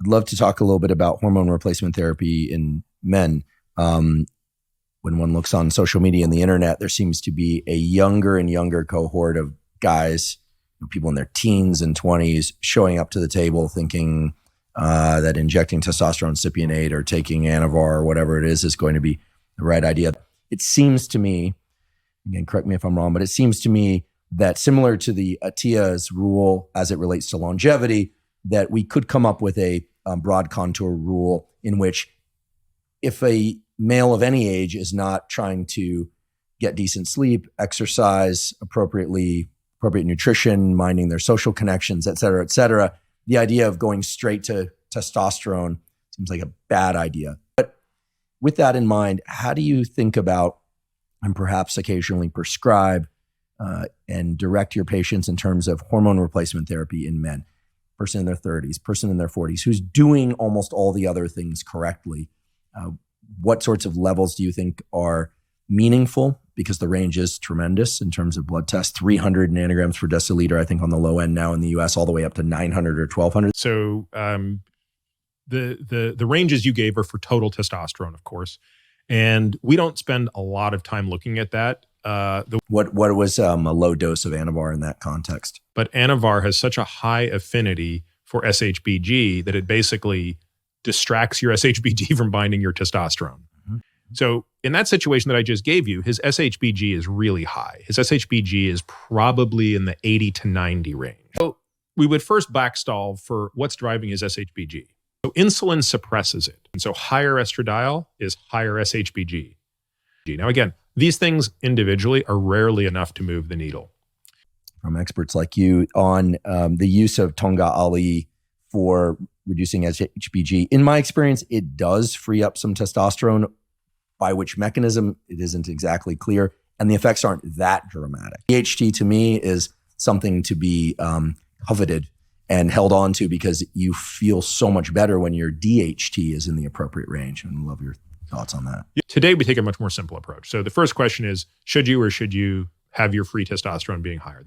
I'd love to talk a little bit about hormone replacement therapy in men. When one looks on social media and the internet, there seems to be a younger and younger cohort of guys, people in their teens and 20s, showing up to the table thinking that injecting testosterone cypionate or taking Anavar or whatever it is going to be the right idea. It seems to me, again, correct me if I'm wrong, but it seems to me that similar to the Attia's rule as it relates to longevity, that we could come up with a broad contour rule in which if a male of any age is not trying to get decent sleep, exercise appropriate nutrition, minding their social connections, et cetera, the idea of going straight to testosterone seems like a bad idea. But with that in mind, how do you think about and perhaps occasionally prescribe and direct your patients in terms of hormone replacement therapy in men? Person in their 30s, person in their 40s, who's doing almost all the other things correctly. What sorts of levels do you think are meaningful? Because the range is tremendous in terms of blood tests, 300 nanograms per deciliter, I think on the low end now in the US, all the way up to 900 or 1200. So the ranges you gave are for total testosterone, of course. And we don't spend a lot of time looking at that. What was a low dose of Anavar in that context? But Anavar has such a high affinity for SHBG that it basically distracts your SHBG from binding your testosterone. Mm-hmm. So in that situation that I just gave you, his SHBG is really high. His SHBG is probably in the 80 to 90 range. So we would first backstall for what's driving his SHBG. So insulin suppresses it. And so higher estradiol is higher SHBG. Now again, these things individually are rarely enough to move the needle. From experts like you on the use of Tonga Ali for reducing SHBG. In my experience, it does free up some testosterone. By which mechanism, it isn't exactly clear. And the effects aren't that dramatic. DHT to me is something to be coveted and held on to because you feel so much better when your DHT is in the appropriate range. And I love your thoughts on that. Today, we take a much more simple approach. So the first question is, should you or should you have your free testosterone being higher?